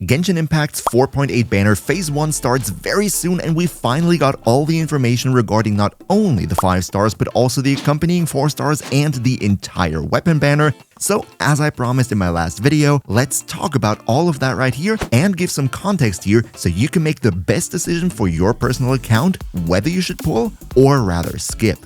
Genshin Impact's 4.8 banner Phase 1 starts very soon, and we finally got all the information regarding not only the 5 stars but also the accompanying 4 stars and the entire weapon banner. So, as I promised in my last video, let's talk about all of that right here and give some context here so you can make the best decision for your personal account, whether you should pull or rather skip.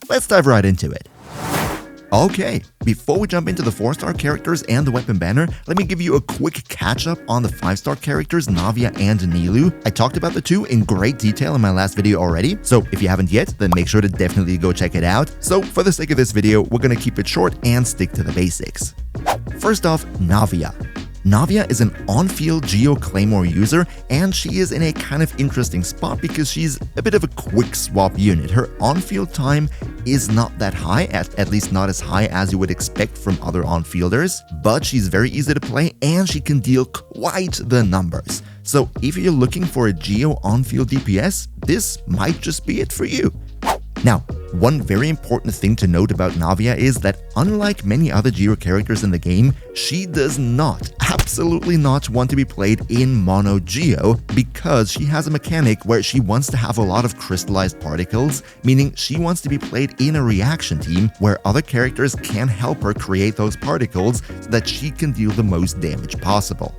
Let's dive right into it. Okay, before we jump into the 4-star characters and the weapon banner, let me give you a quick catch-up on the 5-star characters Navia and Nilou. I talked about the two in great detail in my last video already, so if you haven't yet, then make sure to definitely go check it out. So for the sake of this video, we're gonna keep it short and stick to the basics. First off, Navia. Navia is an on-field Geo Claymore user, and she is in a kind of interesting spot because she's a bit of a quick swap unit. Her on-field time is not that high, at least not as high as you would expect from other on-fielders, but she's very easy to play and she can deal quite the numbers. So if you're looking for a Geo on-field DPS, this might just be it for you. Now, one very important thing to note about Navia is that unlike many other Geo characters in the game, she does not, absolutely not want to be played in mono Geo because she has a mechanic where she wants to have a lot of crystallized particles, meaning she wants to be played in a reaction team where other characters can help her create those particles so that she can deal the most damage possible.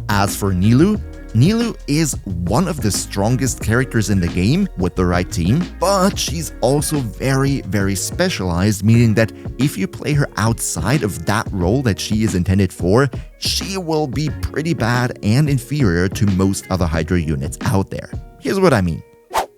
As for Nilou, Nilou is one of the strongest characters in the game with the right team, but she's also very, very specialized, meaning that if you play her outside of that role that she is intended for, she will be pretty bad and inferior to most other Hydra units out there. Here's what I mean.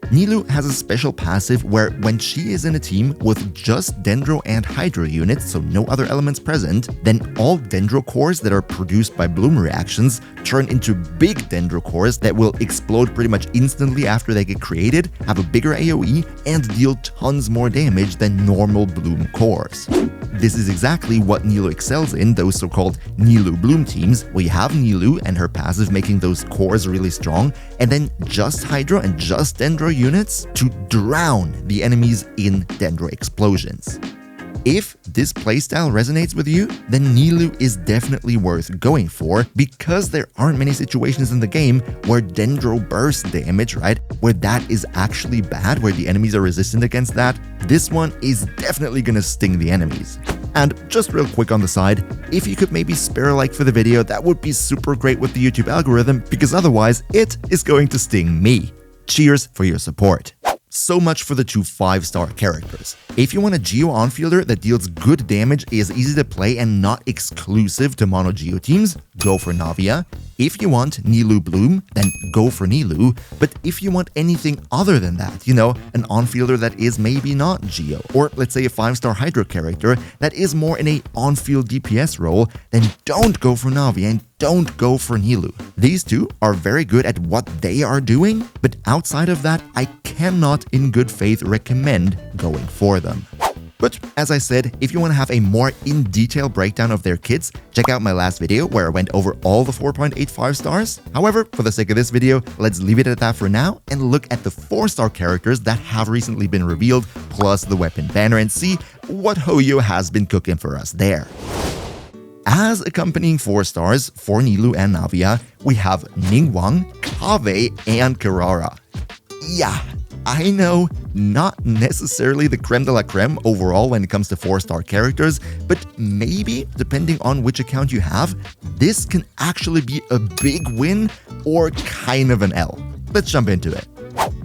Nilou has a special passive where when she is in a team with just Dendro and Hydro units, so no other elements present, then all Dendro cores that are produced by Bloom reactions turn into big Dendro cores that will explode pretty much instantly after they get created, have a bigger AoE, and deal tons more damage than normal Bloom cores. This is exactly what Nilou excels in, those so-called Nilou Bloom teams, where you have Nilou and her passive making those cores really strong, and then just Hydro and just Dendro units to drown the enemies in Dendro explosions. If this playstyle resonates with you, then Nilou is definitely worth going for because there aren't many situations in the game where Dendro burst damage, right? Where that is actually bad, where the enemies are resistant against that. This one is definitely gonna sting the enemies. And just real quick on the side, if you could maybe spare a like for the video, that would be super great with the YouTube algorithm because otherwise it is going to sting me. Cheers for your support. So much for the two 5-star characters. If you want a Geo on-fielder that deals good damage, is easy to play and not exclusive to mono Geo teams, go for Navia. If you want Nilou Bloom, then go for Nilou. But if you want anything other than that, you know, an on-fielder that is maybe not Geo, or let's say a 5-star Hydro character that is more in a on-field DPS role, then don't go for Navia and don't go for Nilou. These two are very good at what they are doing, but outside of that, I cannot in good faith recommend going for them. But as I said, if you want to have a more in-detail breakdown of their kits, check out my last video where I went over all the 4.85 stars. However, for the sake of this video, let's leave it at that for now and look at the 4-star characters that have recently been revealed, plus the weapon banner, and see what whcih has been cooking for us there. As accompanying 4 stars for Nilou and Navia, we have Ningguang, Kaveh, and Kirara. Yeah, I know, not necessarily the creme de la creme overall when it comes to 4-star characters, but maybe, depending on which account you have, this can actually be a big win or kind of an L. Let's jump into it.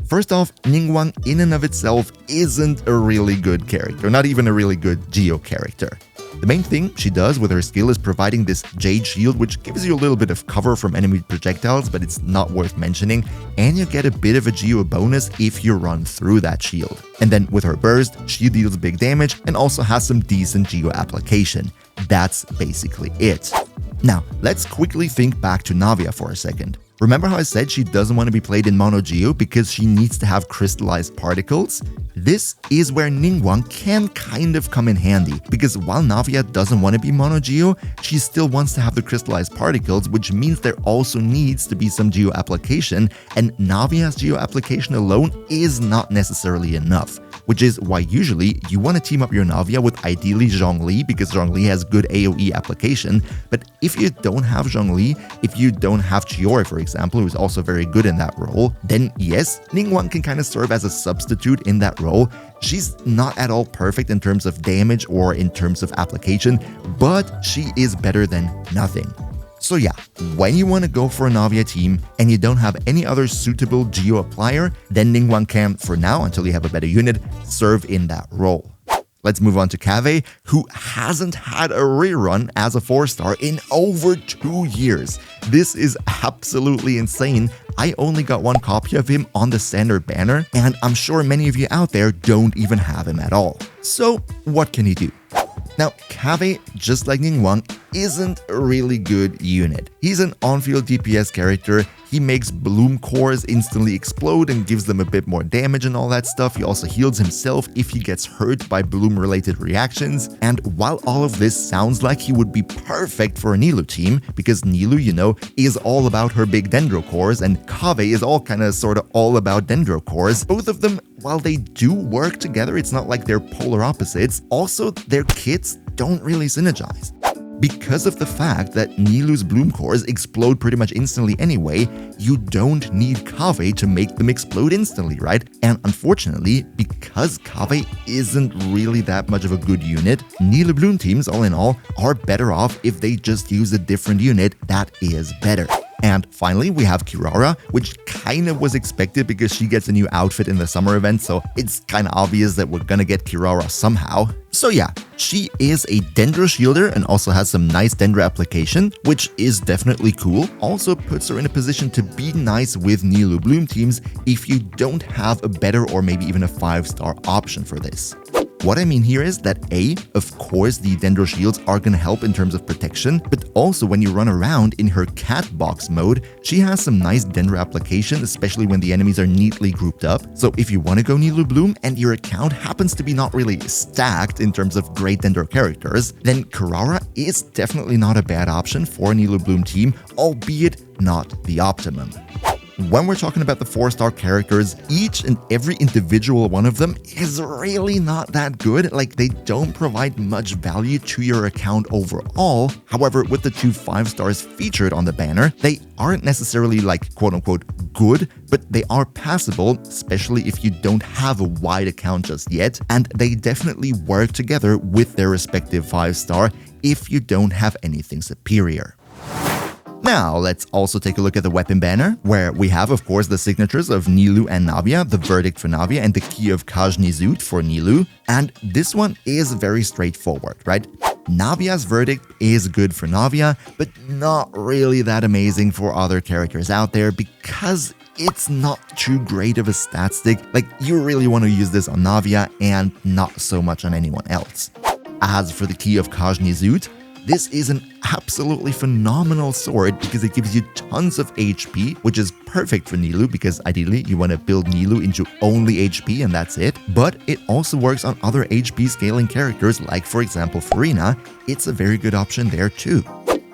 First off, Ningguang in and of itself isn't a really good character, not even a really good Geo character. The main thing she does with her skill is providing this Jade Shield, which gives you a little bit of cover from enemy projectiles, but it's not worth mentioning, and you get a bit of a Geo bonus if you run through that shield. And then with her burst, she deals big damage and also has some decent Geo application. That's basically it. Now, let's quickly think back to Navia for a second. Remember how I said she doesn't want to be played in mono Geo because she needs to have crystallized particles? This is where Ningguang can kind of come in handy, because while Navia doesn't want to be mono Geo, she still wants to have the crystallized particles, which means there also needs to be some Geo application, and Navia's Geo application alone is not necessarily enough. which is why usually you want to team up your Navia with ideally Zhongli because Zhongli has good AoE application. But if you don't have Zhongli, if you don't have Chiori, for example, who's also very good in that role, then yes, Ningguang can kind of serve as a substitute in that role. She's not at all perfect in terms of damage or in terms of application, but she is better than nothing. So yeah, when you want to go for a Navia team and you don't have any other suitable Geo applier, then Ningguang can, for now, until you have a better unit, serve in that role. Let's move on to Kaveh, who hasn't had a rerun as a 4-star in over 2 years. This is absolutely insane. I only got one copy of him on the standard banner, and I'm sure many of you out there don't even have him at all. So what can he do? Now, Kaveh, just like Ningguang, isn't a really good unit. He's an on-field DPS character. He makes bloom cores instantly explode and gives them a bit more damage and all that stuff. He also heals himself if he gets hurt by bloom-related reactions. And while all of this sounds like he would be perfect for a Nilou team, because Nilou, you know, is all about her big dendro cores, and Kaveh is sort of all about dendro cores, both of them, while they do work together, it's not like they're polar opposites, also their kits don't really synergize. Because of the fact that Nilou's bloom cores explode pretty much instantly anyway, you don't need Kaveh to make them explode instantly, right? And unfortunately, because Kaveh isn't really that much of a good unit, Nilou bloom teams, all in all, are better off if they just use a different unit that is better. And finally, we have Kirara, which kind of was expected because she gets a new outfit in the summer event, so it's kind of obvious that we're gonna get Kirara somehow. So yeah, she is a Dendro shielder and also has some nice Dendro application, which is definitely cool. Also puts her in a position to be nice with Nilou bloom teams if you don't have a better or maybe even a 5-star option for this. What I mean here is that of course the Dendro shields are gonna help in terms of protection, but also when you run around in her cat box mode, she has some nice Dendro application, especially when the enemies are neatly grouped up. So if you want to go Nilou bloom and your account happens to be not really stacked in terms of great Dendro characters, then Kirara is definitely not a bad option for a Nilou bloom team, albeit not the optimum. When we're talking about the 4-star characters, each and every individual one of them is really not that good. Like, they don't provide much value to your account overall. However, with the 2 5-stars featured on the banner, they aren't necessarily like quote-unquote good, but they are passable, especially if you don't have a wide account just yet, and they definitely work together with their respective 5-star if you don't have anything superior. Now, let's also take a look at the weapon banner, where we have, of course, the signatures of Nilou and Navia, the verdict for Navia, and the key of Kajnizut for Nilou. And this one is very straightforward, right? Navia's verdict is good for Navia, but not really that amazing for other characters out there because it's not too great of a stat stick. Like, you really want to use this on Navia and not so much on anyone else. As for the key of Kajnizut, this is an absolutely phenomenal sword because it gives you tons of HP, which is perfect for Nilou because ideally you want to build Nilou into only HP and that's it. But it also works on other HP scaling characters like, for example, Furina. It's a very good option there too.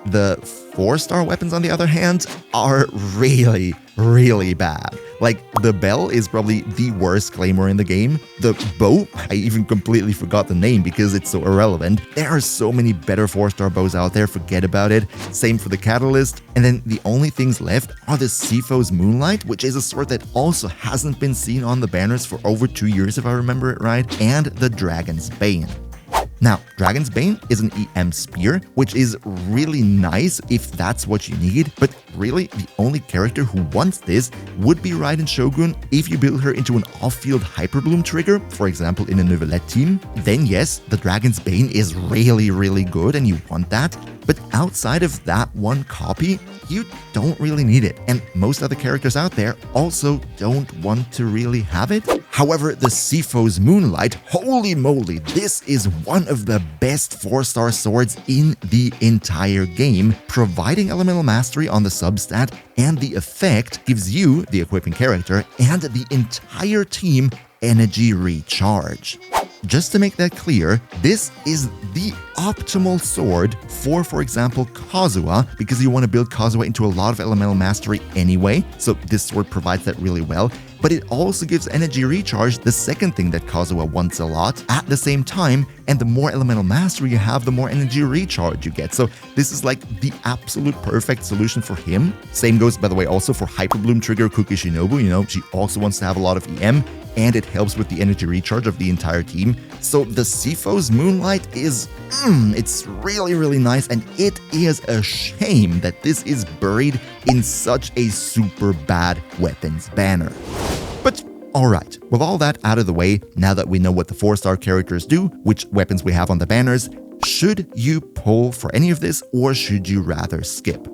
The 4-star weapons, on the other hand, are really, really bad. Like, the bell is probably the worst claymore in the game. The bow, I even completely forgot the name because it's so irrelevant. There are so many better 4-star bows out there, forget about it. Same for the catalyst. And then the only things left are the Sifo's Moonlight, which is a sword that also hasn't been seen on the banners for over 2 years if I remember it right, and the Dragon's Bane. Now, Dragon's Bane is an EM spear, which is really nice if that's what you need, but really the only character who wants this would be Raiden Shogun. If you build her into an off-field Hyperbloom trigger, for example in a Neuvillette team, then yes, the Dragon's Bane is really, really good and you want that. But outside of that one copy, you don't really need it. And most other characters out there also don't want to really have it. However, the Sifo's Moonlight, holy moly, this is one of the best 4-star swords in the entire game, providing elemental mastery on the substat, and the effect gives you, the equipping character, and the entire team energy recharge. Just to make that clear, this is the optimal sword for example, Kazuha, because you want to build Kazuha into a lot of elemental mastery anyway, so this sword provides that really well. but it also gives energy recharge, the second thing that Kazuha wants a lot, at the same time, and the more elemental mastery you have, the more energy recharge you get. So this is like the absolute perfect solution for him. Same goes, by the way, also for Hyper Bloom trigger Kuki Shinobu. You know, she also wants to have a lot of EM, and it helps with the energy recharge of the entire team. So the Sifo's Moonlight is, it's really, really nice, and it is a shame that this is buried in such a super bad weapons banner. But alright, with all that out of the way, now that we know what the 4-star characters do, which weapons we have on the banners, should you pull for any of this, or should you rather skip?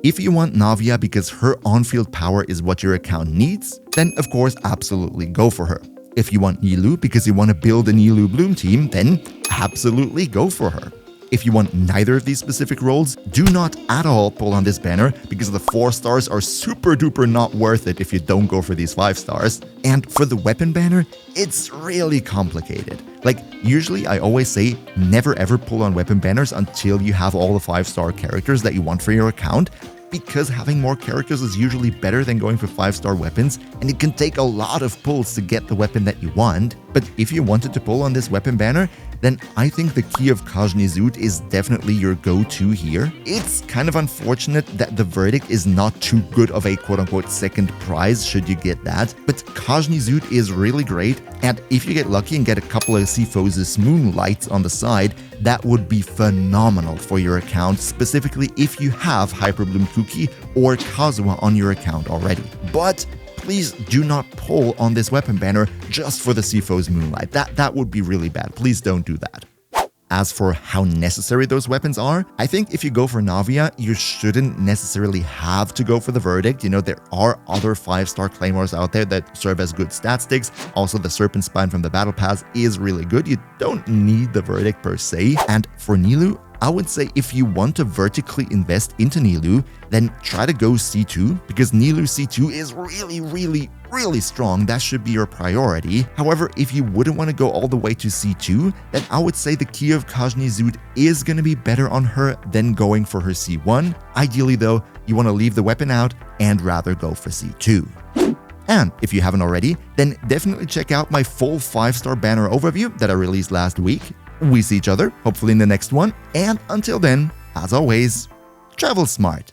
If you want Navia because her on-field power is what your account needs, then of course absolutely go for her. If you want Nilou because you want to build a Nilou Bloom team, then absolutely go for her. If you want neither of these specific roles, do not at all pull on this banner because the 4 stars are super duper not worth it if you don't go for these 5 stars. And for the weapon banner, it's really complicated. Like, usually I always say never ever pull on weapon banners until you have all the 5-star characters that you want for your account, because having more characters is usually better than going for 5-star weapons, and it can take a lot of pulls to get the weapon that you want. But if you wanted to pull on this weapon banner, then I think the Key of Kajnizut is definitely your go-to here. It's kind of unfortunate that the Verdict is not too good of a quote-unquote second prize should you get that, but Kajnizut is really great, and if you get lucky and get a couple of Sifo's Moonlights on the side, that would be phenomenal for your account, specifically if you have Hyper Bloom Kuki or Kazuha on your account already. But please do not pull on this weapon banner just for the Sifo's Moonlight. That would be really bad. Please don't do that. As for how necessary those weapons are, I think if you go for Navia, you shouldn't necessarily have to go for the Verdict. You know, there are other 5-star claymores out there that serve as good stat sticks. Also, the Serpent Spine from the Battle Pass is really good. You don't need the Verdict per se. And for Nilou, I would say if you want to vertically invest into Nilou, then try to go C2, because Nilou C2 is really strong. That should be your priority. However, if you wouldn't want to go all the way to C2, then I would say the Key of Kajnizut is going to be better on her than going for her C1. Ideally though, you want to leave the weapon out and rather go for C2. And if you haven't already, then definitely check out my full 5-star banner overview that I released last week. We see each other, hopefully in the next one, and until then, as always, travel smart.